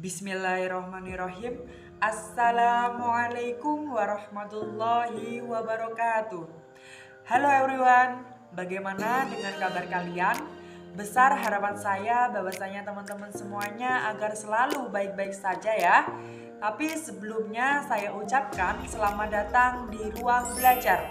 Bismillahirrahmanirrahim. Assalamualaikum warahmatullahi wabarakatuh. Halo everyone, bagaimana dengan kabar kalian? Besar harapan saya bahwasanya teman-teman semuanya agar selalu baik-baik saja ya. Tapi sebelumnya saya ucapkan selamat datang di Ruang Belajar,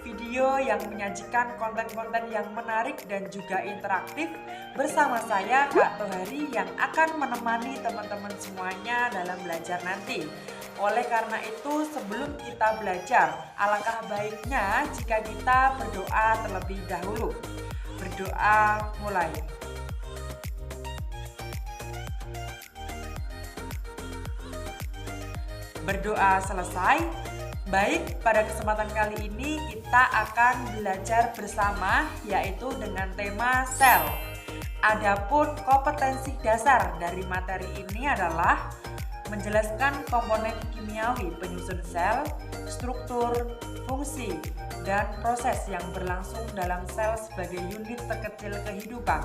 video yang menyajikan konten-konten yang menarik dan juga interaktif bersama saya Kak Tohari yang akan menemani teman-teman semuanya dalam belajar nanti. Oleh karena itu, sebelum kita belajar, alangkah baiknya jika kita berdoa terlebih dahulu. Berdoa mulai. Berdoa selesai. Baik, pada kesempatan kali ini kita akan belajar bersama yaitu dengan tema sel. Adapun kompetensi dasar dari materi ini adalah menjelaskan komponen kimiawi penyusun sel, struktur, fungsi, dan proses yang berlangsung dalam sel sebagai unit terkecil kehidupan.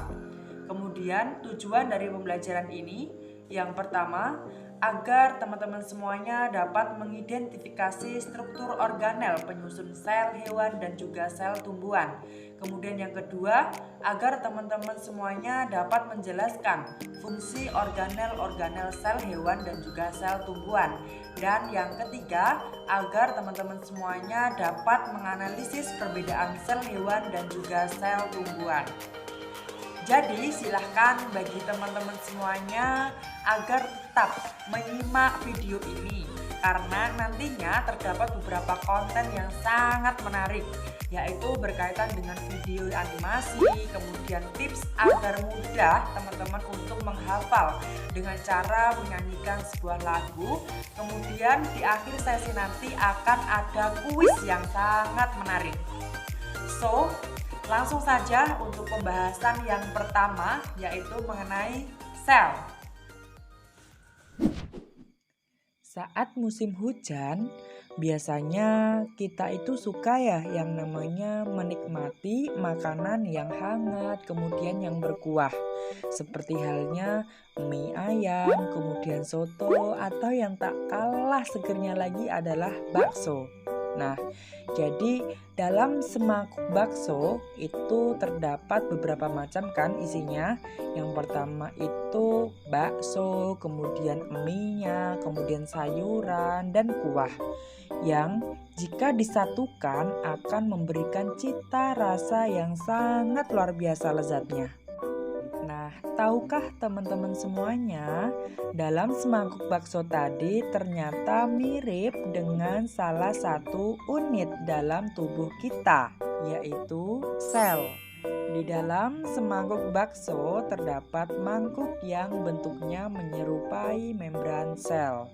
Kemudian tujuan dari pembelajaran ini yang pertama, agar teman-teman semuanya dapat mengidentifikasi struktur organel penyusun sel hewan dan juga sel tumbuhan. Kemudian yang kedua, agar teman-teman semuanya dapat menjelaskan fungsi organel-organel sel hewan dan juga sel tumbuhan. Dan yang ketiga, agar teman-teman semuanya dapat menganalisis perbedaan sel hewan dan juga sel tumbuhan. Jadi silahkan bagi teman-teman semuanya agar tetap menyimak video ini karena nantinya terdapat beberapa konten yang sangat menarik, yaitu berkaitan dengan video animasi, kemudian tips agar mudah teman-teman untuk menghafal dengan cara menyanyikan sebuah lagu. Kemudian di akhir sesi nanti akan ada kuis yang sangat menarik. So, langsung saja untuk pembahasan yang pertama yaitu mengenai sel. Saat musim hujan, biasanya kita itu suka ya yang namanya menikmati makanan yang hangat, kemudian yang berkuah. Seperti halnya mie ayam, kemudian soto, atau yang tak kalah segernya lagi adalah bakso. Nah, jadi dalam semangkuk bakso itu terdapat beberapa macam kan isinya. Yang pertama itu bakso, kemudian mie-nya, kemudian sayuran dan kuah. Yang jika disatukan akan memberikan cita rasa yang sangat luar biasa lezatnya. Nah, tahukah teman-teman semuanya, dalam semangkuk bakso tadi ternyata mirip dengan salah satu unit dalam tubuh kita, yaitu sel. Di dalam semangkuk bakso terdapat mangkuk yang bentuknya menyerupai membran sel.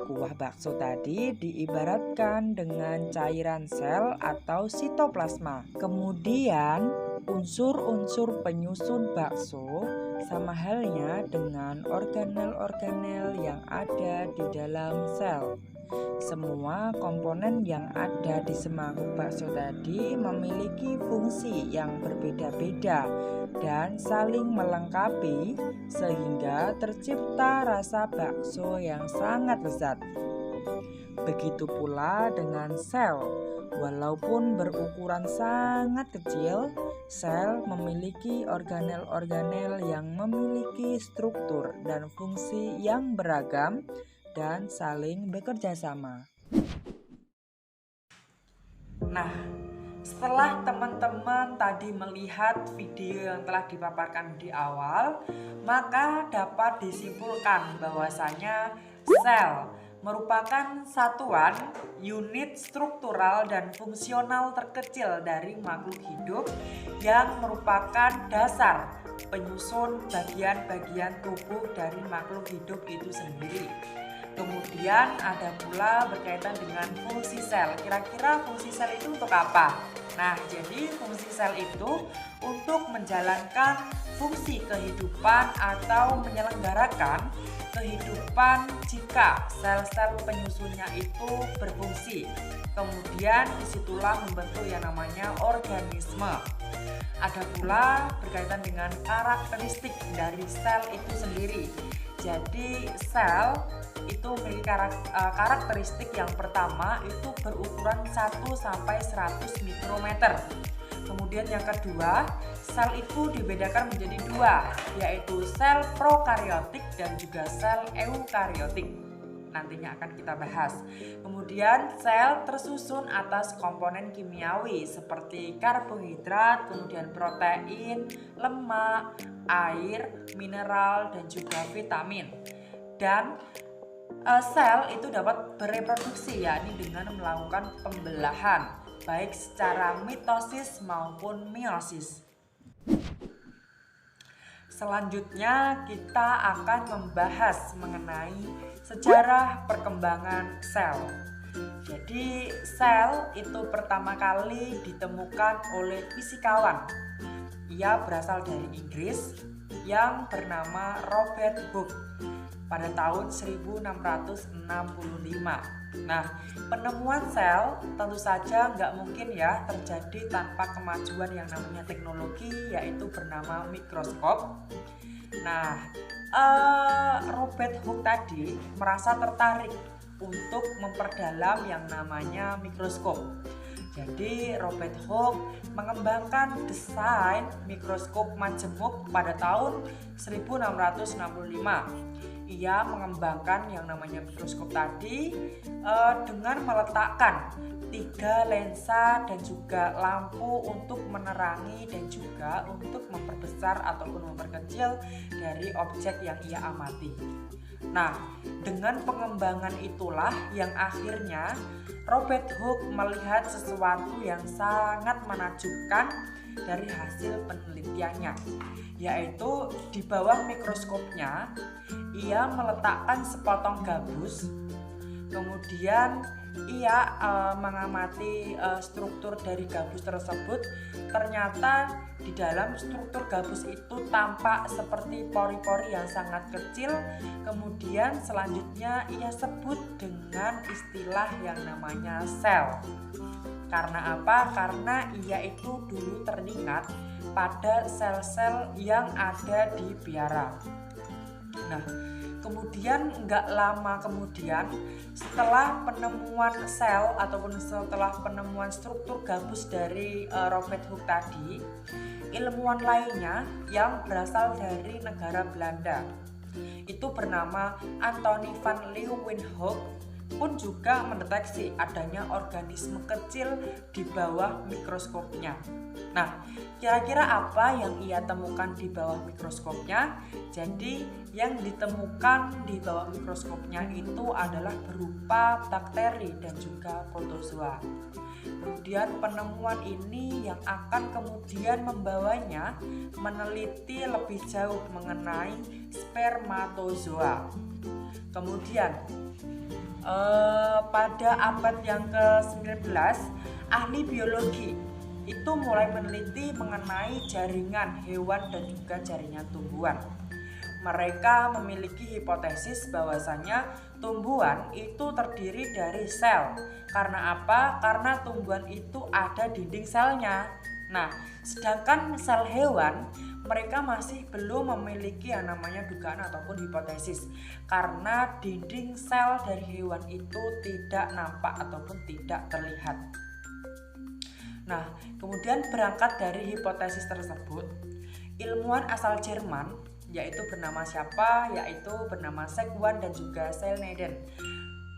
Kuah bakso tadi diibaratkan dengan cairan sel atau sitoplasma. Kemudian unsur-unsur penyusun bakso sama halnya dengan organel-organel yang ada di dalam sel. Semua komponen yang ada di semangkuk bakso tadi memiliki fungsi yang berbeda-beda dan saling melengkapi sehingga tercipta rasa bakso yang sangat lezat. Begitu pula dengan sel. Walaupun berukuran sangat kecil, sel memiliki organel-organel yang memiliki struktur dan fungsi yang beragam dan saling bekerja sama. Nah, setelah teman-teman tadi melihat video yang telah dipaparkan di awal, maka dapat disimpulkan bahwasanya sel merupakan satuan, unit struktural dan fungsional terkecil dari makhluk hidup yang merupakan dasar penyusun bagian-bagian tubuh dari makhluk hidup itu sendiri. Kemudian ada pula berkaitan dengan fungsi sel. Kira-kira fungsi sel itu untuk apa? Nah, jadi fungsi sel itu untuk menjalankan fungsi kehidupan atau menyelenggarakan kehidupan jika sel-sel penyusunnya itu berfungsi. Kemudian disitulah membentuk yang namanya organisme. Ada pula berkaitan dengan karakteristik dari sel itu sendiri. Jadi sel itu memiliki karakteristik yang pertama itu berukuran 1-100 mikrometer. Kemudian yang kedua, sel itu dibedakan menjadi dua, yaitu sel prokaryotik dan juga sel eukaryotik. Nantinya akan kita bahas. Kemudian sel tersusun atas komponen kimiawi seperti karbohidrat, kemudian protein, lemak, air, mineral, dan juga vitamin. Dan sel itu dapat bereproduksi, yakni dengan melakukan pembelahan, baik secara mitosis maupun meiosis. Selanjutnya kita akan membahas mengenai sejarah perkembangan sel. Jadi sel itu pertama kali ditemukan oleh fisikawan. Ia berasal dari Inggris yang bernama Robert Hooke pada tahun 1665. Nah, penemuan sel tentu saja nggak mungkin ya terjadi tanpa kemajuan yang namanya teknologi, yaitu bernama mikroskop. Nah, Robert Hooke tadi merasa tertarik untuk memperdalam yang namanya mikroskop. Jadi Robert Hooke mengembangkan desain mikroskop majemuk pada tahun 1665. Ia mengembangkan yang namanya mikroskop tadi dengan meletakkan 3 lensa dan juga lampu untuk menerangi dan juga untuk memperbesar ataupun memperkecil dari objek yang ia amati. Nah, dengan pengembangan itulah yang akhirnya Robert Hooke melihat sesuatu yang sangat menakjubkan dari hasil penelitiannya, yaitu di bawah mikroskopnya ia meletakkan sepotong gabus. Kemudian ia mengamati struktur dari gabus tersebut. Ternyata di dalam struktur gabus itu tampak seperti pori-pori yang sangat kecil. Kemudian selanjutnya ia sebut dengan istilah yang namanya sel. Karena apa? Karena ia itu dulu teringat pada sel-sel yang ada di biara. Nah, kemudian nggak lama kemudian setelah penemuan sel ataupun setelah penemuan struktur gabus dari Robert Hooke tadi, ilmuwan lainnya yang berasal dari negara Belanda itu bernama Anthony van Leeuwenhoek pun juga mendeteksi adanya organisme kecil di bawah mikroskopnya. Nah, kira-kira apa yang ia temukan di bawah mikroskopnya? Jadi, yang ditemukan di bawah mikroskopnya itu adalah berupa bakteri dan juga protozoa. Kemudian penemuan ini yang akan kemudian membawanya meneliti lebih jauh mengenai spermatozoa. Kemudian pada abad yang ke-19, ahli biologi itu mulai meneliti mengenai jaringan hewan dan juga jaringan tumbuhan. Mereka memiliki hipotesis bahwasanya tumbuhan itu terdiri dari sel. Karena apa? Karena tumbuhan itu ada dinding selnya. Nah, sedangkan sel hewan mereka masih belum memiliki yang namanya dugaan ataupun hipotesis, karena dinding sel dari hewan itu tidak nampak ataupun tidak terlihat. Nah, kemudian berangkat dari hipotesis tersebut, ilmuwan asal Jerman yaitu bernama siapa? Yaitu bernama Seguin dan juga Selneden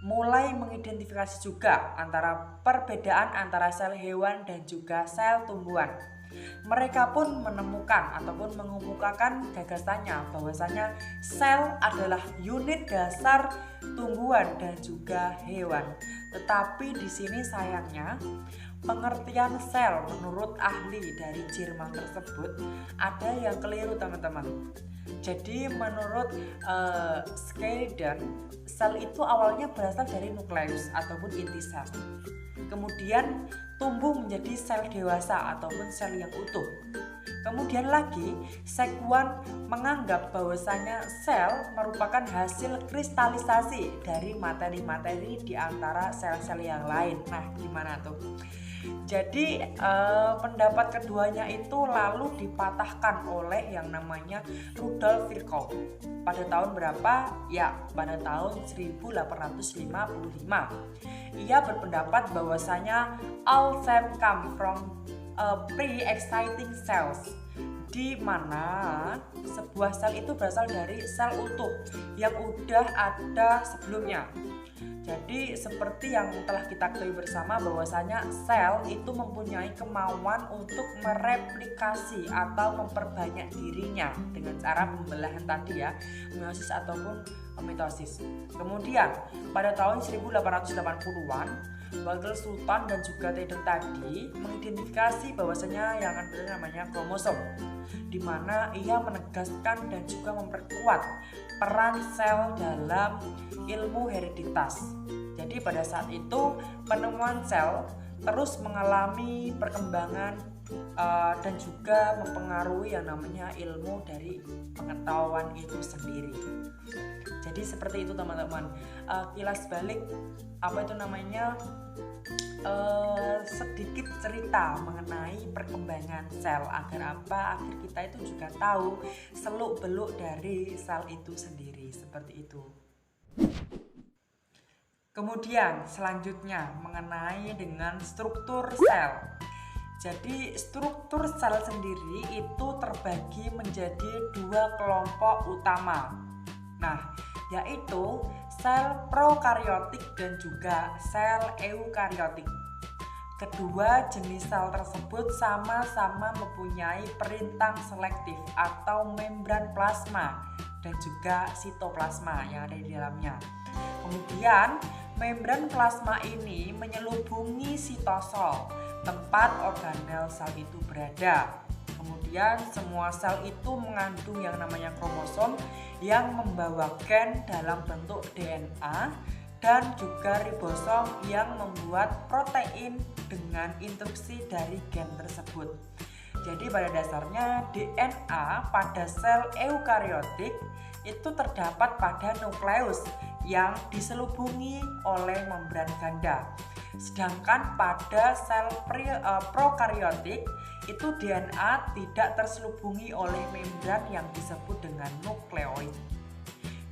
mulai mengidentifikasi juga antara perbedaan antara sel hewan dan juga sel tumbuhan. Mereka pun menemukan ataupun mengemukakan gagasannya bahwasanya sel adalah unit dasar tumbuhan dan juga hewan. Tetapi di sini sayangnya pengertian sel menurut ahli dari Jerman tersebut ada yang keliru, teman-teman. Jadi menurut Selneden, sel itu awalnya berasal dari nukleus ataupun inti sel. Kemudian tumbuh menjadi sel dewasa ataupun sel yang utuh. Kemudian lagi, Sekwan menganggap bahwasanya sel merupakan hasil kristalisasi dari materi-materi di antara sel-sel yang lain. Nah, gimana tuh? Jadi pendapat keduanya itu lalu dipatahkan oleh yang namanya Rudolf Virchow. Pada tahun berapa? Ya, pada tahun 1855. Ia berpendapat bahwasanya all cells come from pre-exciting cells, di mana sebuah sel itu berasal dari sel utuh yang udah ada sebelumnya. Jadi seperti yang telah kita ketahui bersama bahwasanya sel itu mempunyai kemauan untuk mereplikasi atau memperbanyak dirinya dengan cara pembelahan tadi ya, meiosis ataupun mitosis. Kemudian pada tahun 1880-an Wakil Sultan dan juga Taylor tadi mengidentifikasi bahwasanya yang ada namanya kromosom, di mana ia menegaskan dan juga memperkuat peran sel dalam ilmu hereditas. Jadi pada saat itu penemuan sel terus mengalami perkembangan dan juga mempengaruhi yang namanya ilmu dari pengetahuan itu sendiri. Jadi seperti itu teman-teman, kilas balik apa itu namanya sedikit cerita mengenai perkembangan sel, agar apa, agar kita itu juga tahu seluk beluk dari sel itu sendiri, seperti itu. Kemudian selanjutnya mengenai dengan struktur sel. Jadi struktur sel sendiri itu terbagi menjadi dua kelompok utama. Nah, yaitu sel prokariotik dan juga sel eukariotik. Kedua jenis sel tersebut sama-sama mempunyai perintang selektif atau membran plasma dan juga sitoplasma yang ada di dalamnya. Kemudian membran plasma ini menyelubungi sitosol, tempat organel sel itu berada. Kemudian semua sel itu mengandung yang namanya kromosom yang membawa gen dalam bentuk DNA dan juga ribosom yang membuat protein dengan instruksi dari gen tersebut. Jadi pada dasarnya DNA pada sel eukariotik itu terdapat pada nukleus yang diselubungi oleh membran ganda. Sedangkan pada sel prokariotik itu DNA tidak terselubungi oleh membran yang disebut dengan nukleoid.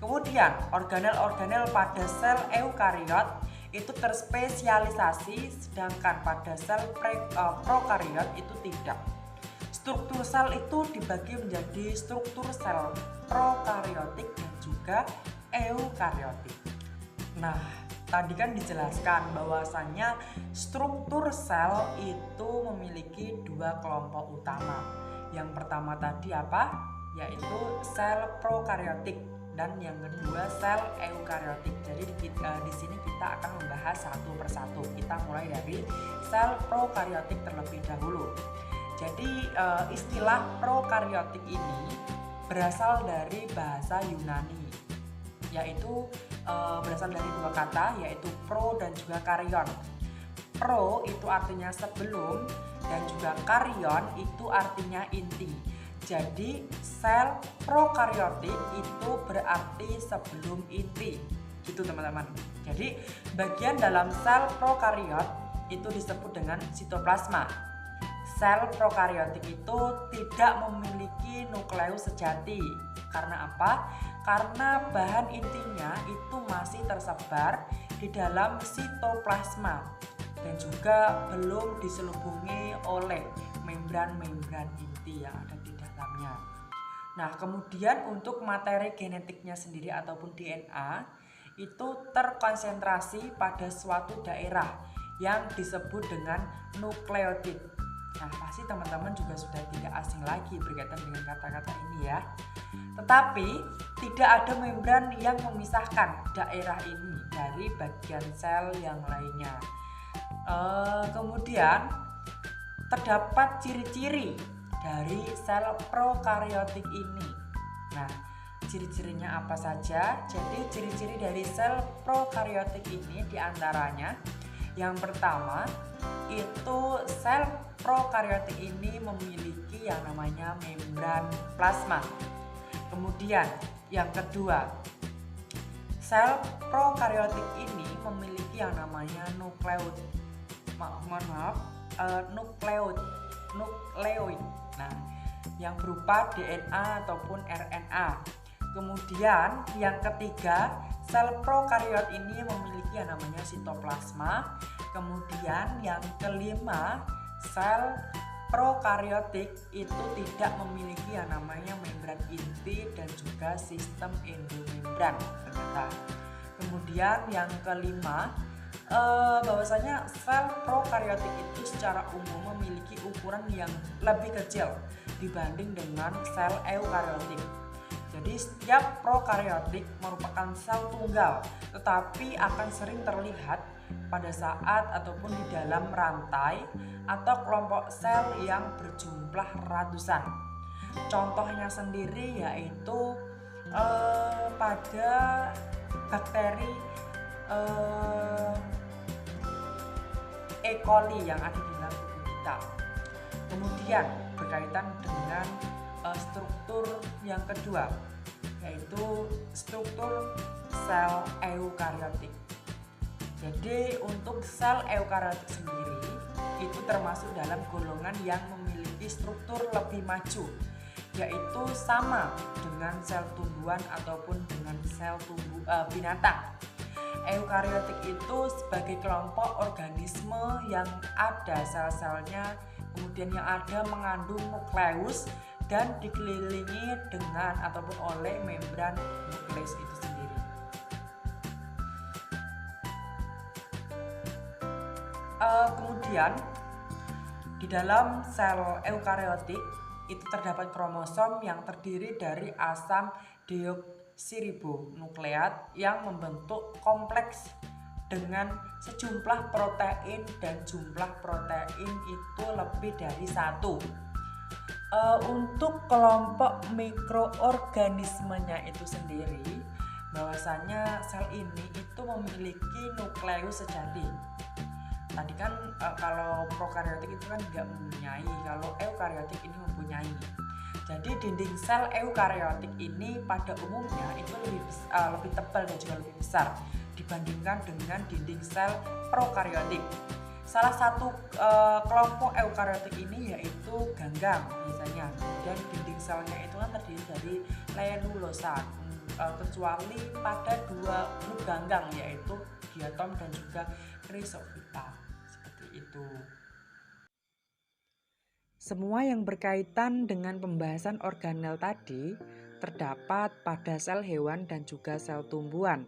Kemudian organel-organel pada sel eukariot itu terspesialisasi, sedangkan pada sel prokariot itu tidak. Struktur sel itu dibagi menjadi struktur sel prokariotik dan juga eukariotik. Nah, tadi kan dijelaskan bahwasannya struktur sel itu memiliki dua kelompok utama. Yang pertama tadi apa? Yaitu sel prokariotik dan yang kedua sel eukariotik. Jadi di sini kita akan membahas satu persatu. Kita mulai dari sel prokariotik terlebih dahulu. Jadi istilah prokariotik ini berasal dari bahasa Yunani, yaitu berasal dari dua kata, yaitu pro dan juga karyon. Pro itu artinya sebelum dan juga karyon itu artinya inti. Jadi sel prokariotik itu berarti sebelum inti, gitu teman-teman. Jadi bagian dalam sel prokariot itu disebut dengan sitoplasma. Sel prokariotik itu tidak memiliki nukleus sejati. Karena apa? Karena bahan intinya itu masih tersebar di dalam sitoplasma dan juga belum diselubungi oleh membran-membran inti yang ada di dalamnya. Nah, kemudian untuk materi genetiknya sendiri ataupun DNA itu terkonsentrasi pada suatu daerah yang disebut dengan nukleotid. Nah, pasti teman-teman juga sudah tidak asing lagi berkaitan dengan kata-kata ini ya. Tetapi tidak ada membran yang memisahkan daerah ini dari bagian sel yang lainnya. Kemudian terdapat ciri-ciri dari sel prokariotik ini. Nah, ciri-cirinya apa saja? Jadi ciri-ciri dari sel prokariotik ini diantaranya yang pertama itu sel prokariotik ini memiliki yang namanya membran plasma. Kemudian yang kedua, sel prokariotik ini memiliki yang namanya nukleoid. Nukleoid. Nah, yang berupa DNA ataupun RNA. Kemudian yang ketiga, sel prokariot ini memiliki yang namanya sitoplasma. Kemudian yang kelima, sel prokariotik itu tidak memiliki yang namanya membran inti dan juga sistem endomembran ternyata. Kemudian yang kelima, bahwasanya sel prokariotik itu secara umum memiliki ukuran yang lebih kecil dibanding dengan sel eukariotik. Jadi setiap prokariotik merupakan sel tunggal, tetapi akan sering terlihat pada saat ataupun di dalam rantai atau kelompok sel yang berjumlah ratusan. Contohnya sendiri yaitu pada bakteri E. coli yang ada di dalam tubuh kita. Kemudian berkaitan dengan struktur yang kedua, yaitu struktur sel eukariotik. Jadi untuk sel eukariotik sendiri itu termasuk dalam golongan yang memiliki struktur lebih maju, yaitu sama dengan sel tumbuhan ataupun dengan sel binatang. Eukariotik itu sebagai kelompok organisme yang ada sel-selnya, kemudian yang ada mengandung nukleus dan dikelilingi dengan ataupun oleh membran nukleus itu sendiri. Kemudian di dalam sel eukariotik itu terdapat kromosom yang terdiri dari asam deoksiribonukleat yang membentuk kompleks dengan sejumlah protein dan jumlah protein itu lebih dari 1. Untuk kelompok mikroorganismenya itu sendiri, bahwasanya sel ini itu memiliki nukleus sejati. Tadi kan kalau prokariotik itu kan tidak mempunyai, kalau eukariotik ini mempunyai. Jadi dinding sel eukariotik ini pada umumnya itu lebih tebal dan juga lebih besar dibandingkan dengan dinding sel prokariotik. Salah satu kelompok eukariotik ini yaitu ganggang biasanya, dan dinding selnya itu kan terdiri dari lelulosa, kecuali pada dua grup ganggang yaitu diatom dan juga chrysophyta, seperti itu. Semua yang berkaitan dengan pembahasan organel tadi terdapat pada sel hewan dan juga sel tumbuhan.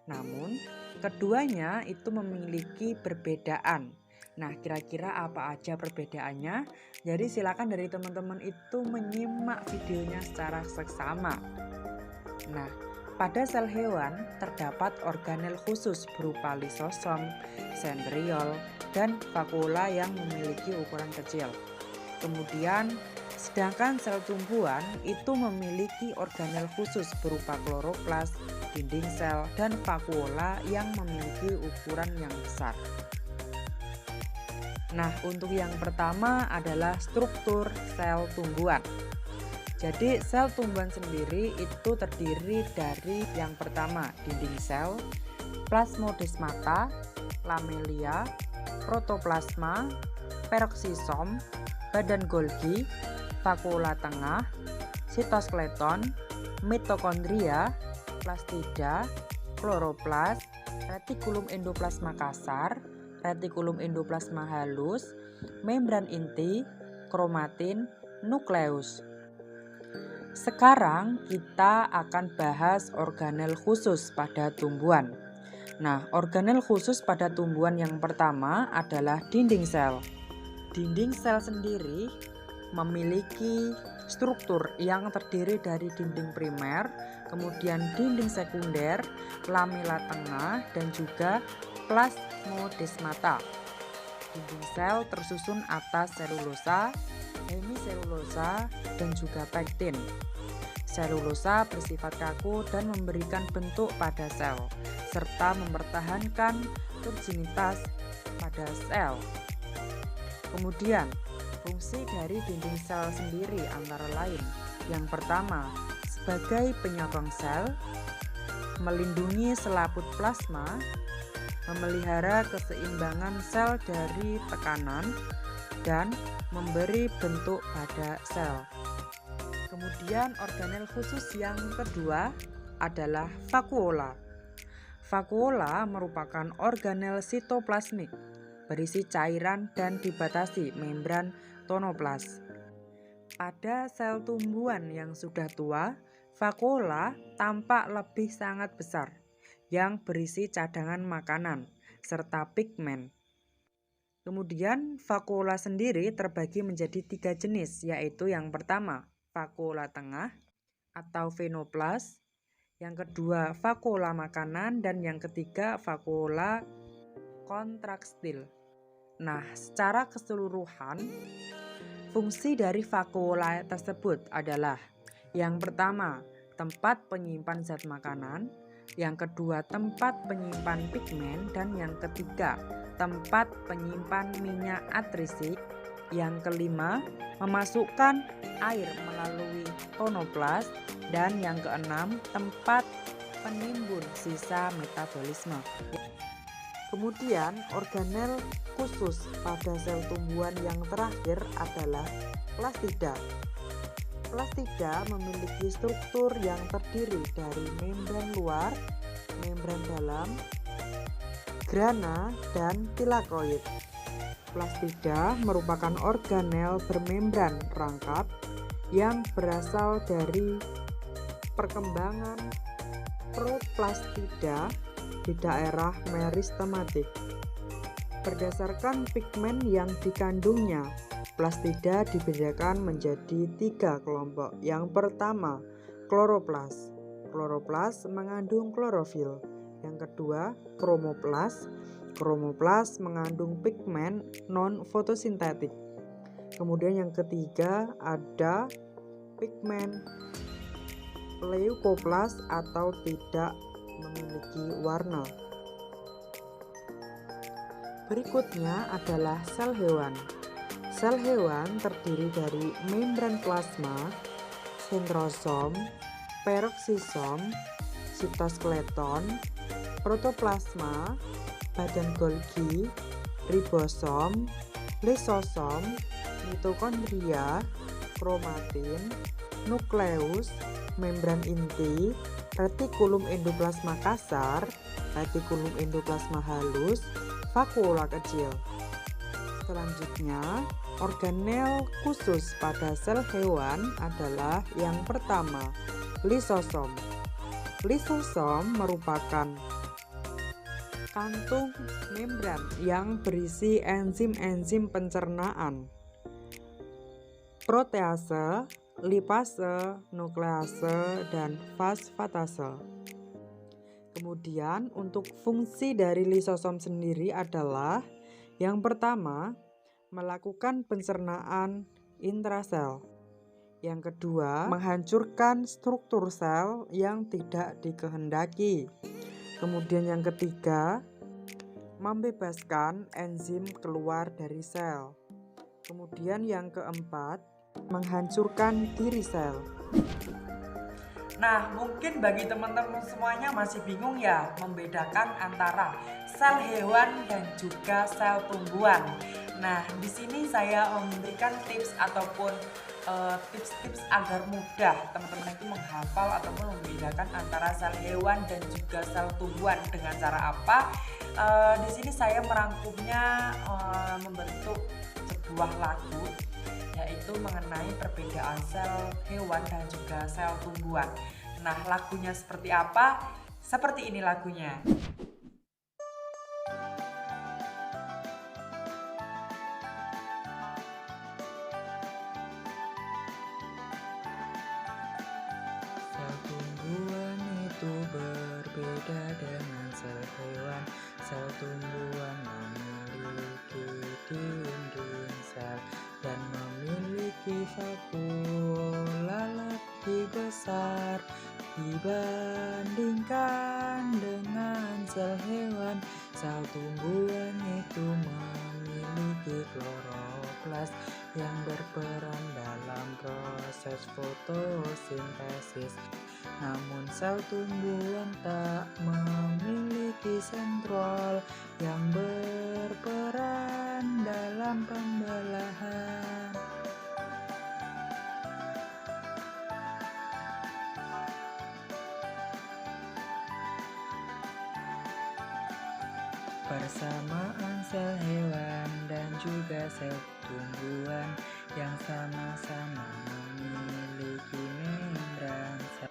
Namun, keduanya itu memiliki perbedaan. Nah, kira-kira apa aja perbedaannya? Jadi silakan dari teman-teman itu menyimak videonya secara seksama. Nah, pada sel hewan terdapat organel khusus berupa lisosom, sentriol, dan vakuola yang memiliki ukuran kecil. Kemudian, sedangkan sel tumbuhan itu memiliki organel khusus berupa kloroplas, dinding sel, dan vakuola yang memiliki ukuran yang besar. Nah, untuk yang pertama adalah struktur sel tumbuhan. Jadi, sel tumbuhan sendiri itu terdiri dari yang pertama dinding sel, plasmodesmata, lamelia, protoplasma, peroksisom, badan Golgi, vakuola tengah, sitoskeleton, mitokondria, plastida, kloroplas, retikulum endoplasma kasar, retikulum endoplasma halus, membran inti, kromatin, nukleus. Sekarang kita akan bahas organel khusus pada tumbuhan. Nah, organel khusus pada tumbuhan yang pertama adalah dinding sel. Dinding sel sendiri memiliki struktur yang terdiri dari dinding primer, kemudian dinding sekunder, lamela tengah, dan juga plasmodesmata. Dinding sel tersusun atas selulosa, hemiselulosa, dan juga pektin. Selulosa bersifat kaku dan memberikan bentuk pada sel, serta mempertahankan turginitas pada sel. Kemudian, fungsi dari dinding sel sendiri antara lain. Yang pertama, sebagai penyokong sel, melindungi selaput plasma, memelihara keseimbangan sel dari tekanan, dan memberi bentuk pada sel. Kemudian organel khusus yang kedua adalah vakuola. Vakuola merupakan organel sitoplasmik, berisi cairan dan dibatasi membran tonoplas. Pada sel tumbuhan yang sudah tua, vakuola tampak lebih sangat besar, yang berisi cadangan makanan serta pigmen. Kemudian vakuola sendiri terbagi menjadi 3 jenis, yaitu yang pertama vakuola tengah atau venoplas, yang kedua vakuola makanan, dan yang ketiga vakuola kontraktil. Nah, secara keseluruhan fungsi dari vakuola tersebut adalah yang pertama tempat penyimpan zat makanan, yang kedua tempat penyimpan pigmen, dan yang ketiga tempat penyimpan minyak atrisik. Yang kelima, memasukkan air melalui tonoplas, dan yang keenam, tempat penimbun sisa metabolisme. Kemudian, organel khusus pada sel tumbuhan yang terakhir adalah plastida. Plastida memiliki struktur yang terdiri dari membran luar, membran dalam, grana, dan tilakoid. Plastida merupakan organel bermembran rangkap yang berasal dari perkembangan proplastida di daerah meristematik. Berdasarkan pigmen yang dikandungnya, plastida dibedakan menjadi 3 kelompok. Yang pertama, kloroplas. Kloroplas mengandung klorofil. Yang kedua, kromoplas. Kromoplas mengandung pigmen non-fotosintetik. Kemudian yang ketiga ada pigmen leukoplas atau tidak memiliki warna. Berikutnya adalah sel hewan. Sel hewan terdiri dari membran plasma, sentrosom, peroksisom, sitoskeleton, protoplasma, badan Golgi, ribosom, lisosom, mitokondria, kromatin, nukleus, membran inti, retikulum endoplasma kasar, retikulum endoplasma halus, vakuola kecil. Selanjutnya, organel khusus pada sel hewan adalah yang pertama, lisosom. Lisosom merupakan kantung membran yang berisi enzim-enzim pencernaan, protease, lipase, nuklease, dan fosfatase. Kemudian untuk fungsi dari lisosom sendiri adalah yang pertama, melakukan pencernaan intrasel. Yang kedua, menghancurkan struktur sel yang tidak dikehendaki. Kemudian yang ketiga, membebaskan enzim keluar dari sel. Kemudian yang keempat, menghancurkan diri sel. Nah, mungkin bagi teman-teman semuanya masih bingung ya membedakan antara sel hewan dan juga sel tumbuhan. Nah, di sini saya memberikan tips ataupun tips-tips agar mudah teman-teman itu menghafal ataupun membedakan antara sel hewan dan juga sel tumbuhan. Dengan cara apa? Di sini saya merangkumnya membentuk sebuah lagu, yaitu mengenai perbedaan sel hewan dan juga sel tumbuhan. Nah, lagunya seperti apa? Seperti ini lagunya. Sel tumbuhan itu berbeda dengan sel hewan. Sel tumbuhan memiliki dinding sel dan memiliki vakuola lebih besar dibandingkan dengan sel hewan. Sel tumbuhan itu memiliki klorofil kloroflas yang berperan dalam proses fotosintesis. Namun sel tumbuhan tak memiliki sentrol yang berperan dalam pembelahan. Persamaan sel hewan dan juga sel tumbuhan yang sama-sama memiliki membran sel,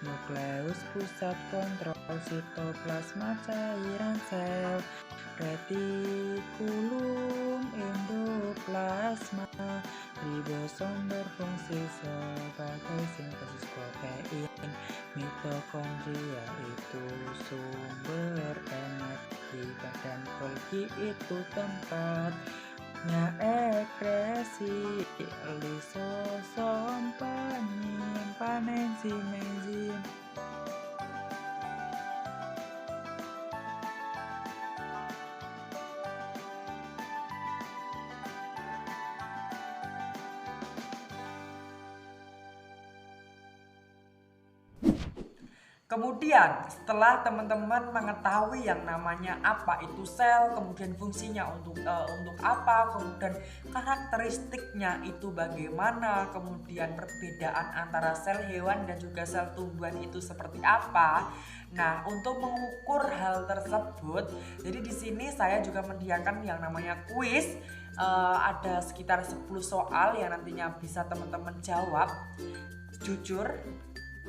nukleus pusat kontrol, sitoplasma cairan sel, retikulum endoplasma, ribosom berfungsi sebagai sintesis protein, mitokondria itu sumber energi, badan Golgi itu tempatnya ekskresi, lisosom penyimpan enzim. Kemudian setelah teman-teman mengetahui yang namanya apa itu sel, kemudian fungsinya untuk apa, kemudian karakteristiknya itu bagaimana, kemudian perbedaan antara sel hewan dan juga sel tumbuhan itu seperti apa. Nah, untuk mengukur hal tersebut, jadi di sini saya juga menyediakan yang namanya kuis. Ada sekitar 10 soal yang nantinya bisa teman-teman jawab jujur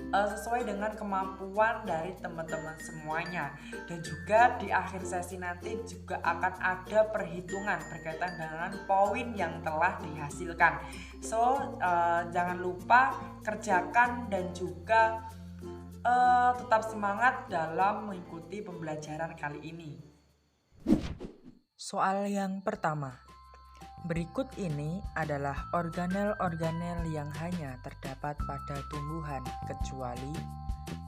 sesuai dengan kemampuan dari teman-teman semuanya. Dan juga di akhir sesi nanti juga akan ada perhitungan berkaitan dengan poin yang telah dihasilkan. So jangan lupa kerjakan dan juga tetap semangat dalam mengikuti pembelajaran kali ini. Soal yang pertama. Berikut ini adalah organel-organel yang hanya terdapat pada tumbuhan kecuali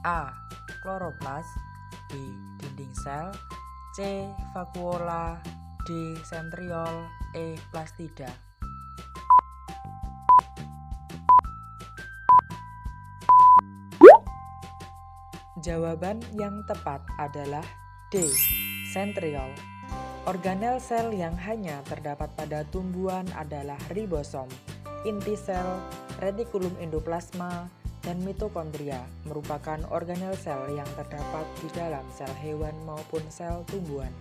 A. Kloroplas, B. Dinding sel, C. Vakuola, D. Sentriol, E. Plastida. Jawaban yang tepat adalah D. Sentriol. Organel sel yang hanya terdapat pada tumbuhan adalah ribosom, inti sel, retikulum endoplasma, dan mitokondria merupakan organel sel yang terdapat di dalam sel hewan maupun sel tumbuhan.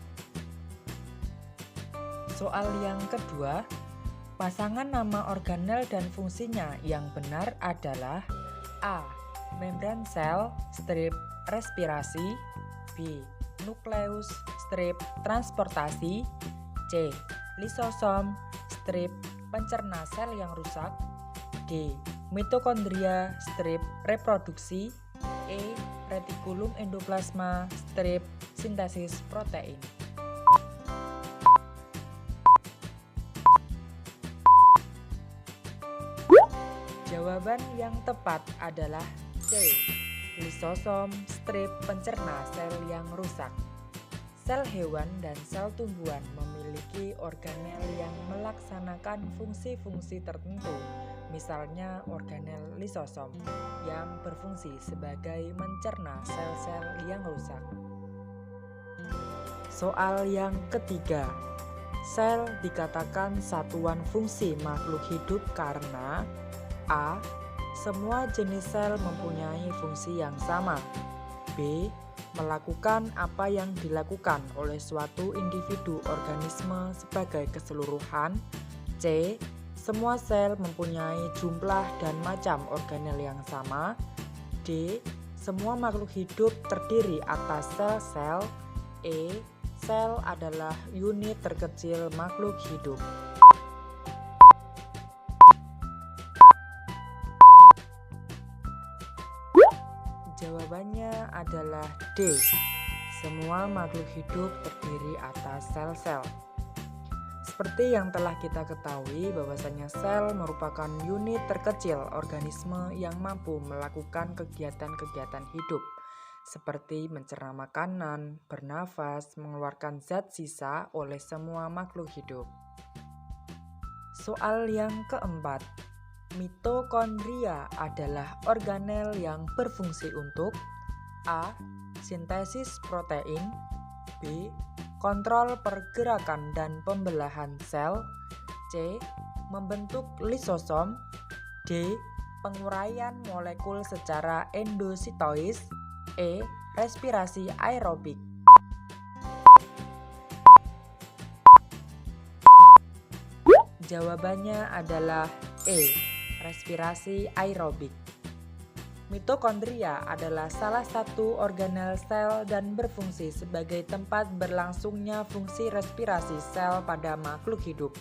Soal yang kedua, pasangan nama organel dan fungsinya yang benar adalah A. Membran sel, strip respirasi, B. Nukleus, strip transportasi, C. Lisosom, strip pencerna sel yang rusak, D. Mitokondria, strip reproduksi, E. Retikulum endoplasma, strip sintesis protein. Jawaban yang tepat adalah C. Lisosom, strip pencerna sel yang rusak. Sel hewan dan sel tumbuhan memiliki organel yang melaksanakan fungsi-fungsi tertentu, misalnya organel lisosom yang berfungsi sebagai mencerna sel-sel yang rusak. Soal yang ketiga, sel dikatakan satuan fungsi makhluk hidup karena A. Semua jenis sel mempunyai fungsi yang sama. B. Melakukan apa yang dilakukan oleh suatu individu organisme sebagai keseluruhan. C. Semua sel mempunyai jumlah dan macam organel yang sama. D. Semua makhluk hidup terdiri atas sel-sel. E. Sel adalah unit terkecil makhluk hidup. Jawabannya adalah D. Semua makhluk hidup terdiri atas sel-sel. Seperti yang telah kita ketahui bahwasanya sel merupakan unit terkecil organisme yang mampu melakukan kegiatan-kegiatan hidup seperti mencerna makanan, bernafas, mengeluarkan zat sisa oleh semua makhluk hidup. Soal yang keempat, mitokondria adalah organel yang berfungsi untuk A. Sintesis protein, B. Kontrol pergerakan dan pembelahan sel, C. Membentuk lisosom, D. Penguraian molekul secara endositois, E. Respirasi aerobik. Jawabannya adalah E. Respirasi aerobik. Mitokondria adalah salah satu organel sel dan berfungsi sebagai tempat berlangsungnya fungsi respirasi sel pada makhluk hidup.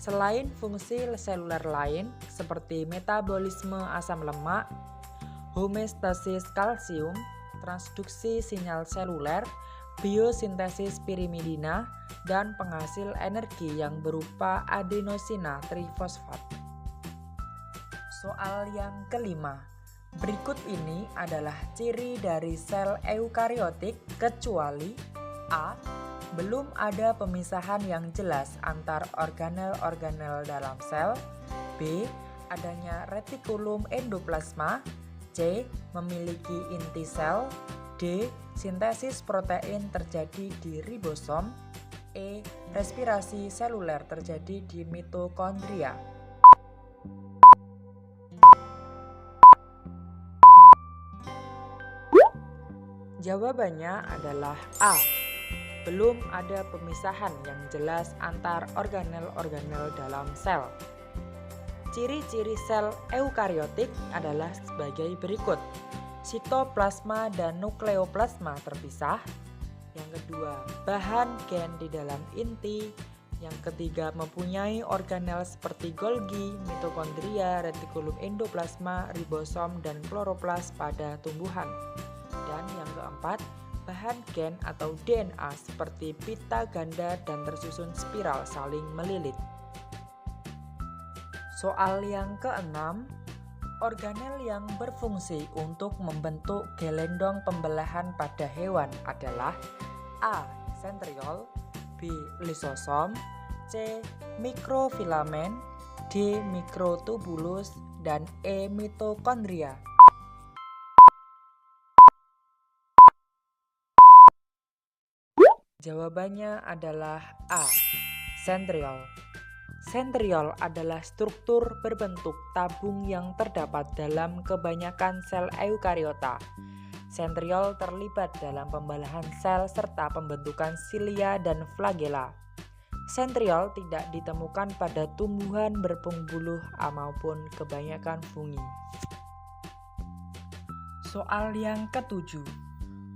Selain fungsi seluler lain seperti metabolisme asam lemak, homeostasis kalsium, transduksi sinyal seluler, biosintesis pirimidina, dan penghasil energi yang berupa adenosina trifosfat. Soal yang kelima. Berikut ini adalah ciri dari sel eukariotik kecuali A. Belum ada pemisahan yang jelas antar organel-organel dalam sel, B. Adanya retikulum endoplasma, C. Memiliki inti sel, D. Sintesis protein terjadi di ribosom, E. Respirasi seluler terjadi di mitokondria. Jawabannya adalah A. Belum ada pemisahan yang jelas antar organel-organel dalam sel. Ciri-ciri sel eukariotik adalah sebagai berikut. Sitoplasma dan nukleoplasma terpisah. Yang kedua, bahan gen di dalam inti. Yang ketiga, mempunyai organel seperti Golgi, mitokondria, retikulum endoplasma, ribosom, dan kloroplas pada tumbuhan. Dan yang keempat, bahan gen atau DNA seperti pita ganda dan tersusun spiral saling melilit. Soal yang keenam, organel yang berfungsi untuk membentuk gelendong pembelahan pada hewan adalah A. Sentriol, B. Lisosom, C. Mikrofilamen, D. Mikrotubulus, dan E. Mitokondria. Jawabannya adalah A. Sentriol. Sentriol adalah struktur berbentuk tabung yang terdapat dalam kebanyakan sel eukariota. Sentriol terlibat dalam pembelahan sel serta pembentukan silia dan flagela. Sentriol tidak ditemukan pada tumbuhan berpengbuluh maupun kebanyakan fungi. Soal yang ketujuh.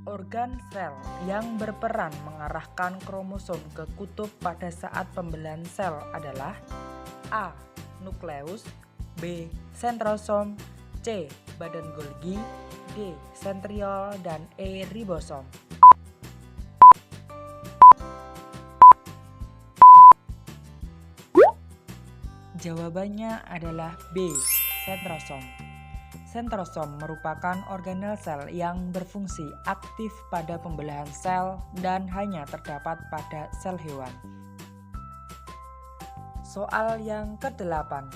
Organ sel yang berperan mengarahkan kromosom ke kutub pada saat pembelahan sel adalah A. Nukleus, B. Sentrosom, C. Badan Golgi, D. Sentriol, dan E. Ribosom. Jawabannya adalah B. Sentrosom. Sentrosom merupakan organel sel yang berfungsi aktif pada pembelahan sel dan hanya terdapat pada sel hewan. Soal yang ke-8.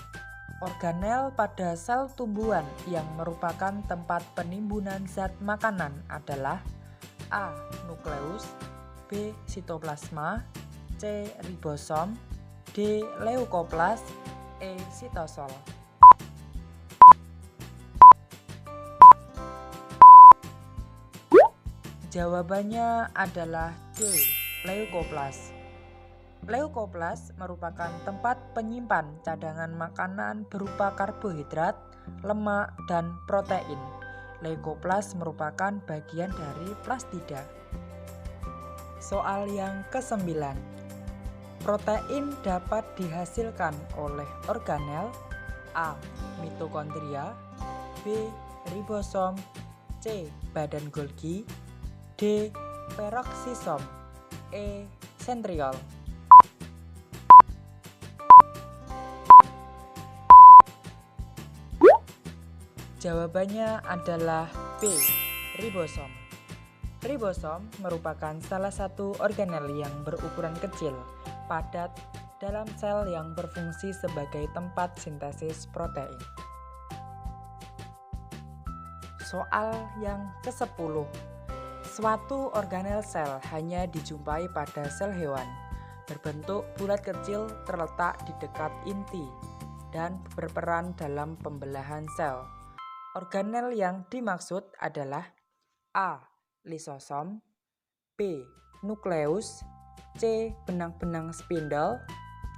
Organel pada sel tumbuhan yang merupakan tempat penimbunan zat makanan adalah A. Nukleus, B. Sitoplasma, C. Ribosom, D. Leukoplas, E. Sitosol. Jawabannya adalah D. Leukoplas. Leukoplas merupakan tempat penyimpan cadangan makanan berupa karbohidrat, lemak, dan protein. Leukoplas merupakan bagian dari plastida. Soal yang ke-9. Protein dapat dihasilkan oleh organel A. Mitokondria, B. Ribosom, C. Badan Golgi, D. Peroksisom, E. Sentriol. Jawabannya adalah B. Ribosom. Ribosom merupakan salah satu organel yang berukuran kecil, padat, dalam sel yang berfungsi sebagai tempat sintesis protein. Soal yang ke-10. Suatu organel sel hanya dijumpai pada sel hewan, berbentuk bulat kecil terletak di dekat inti, dan berperan dalam pembelahan sel. Organel yang dimaksud adalah A. Lisosom, B. Nukleus, C. Benang-benang spindle,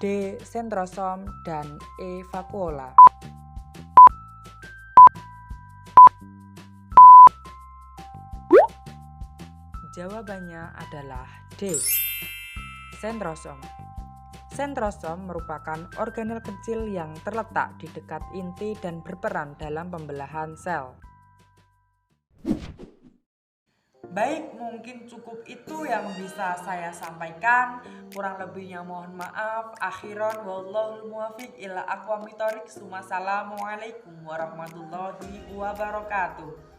D. Sentrosom, dan E. vakuola. Jawabannya adalah D. Sentrosom. Sentrosom merupakan organel kecil yang terletak di dekat inti dan berperan dalam pembelahan sel. Baik, mungkin cukup itu yang bisa saya sampaikan. Kurang lebihnya mohon maaf. Akhiran wallahul muwaffiq ila aqwamit thoriq. Wassalamualaikum warahmatullahi wabarakatuh.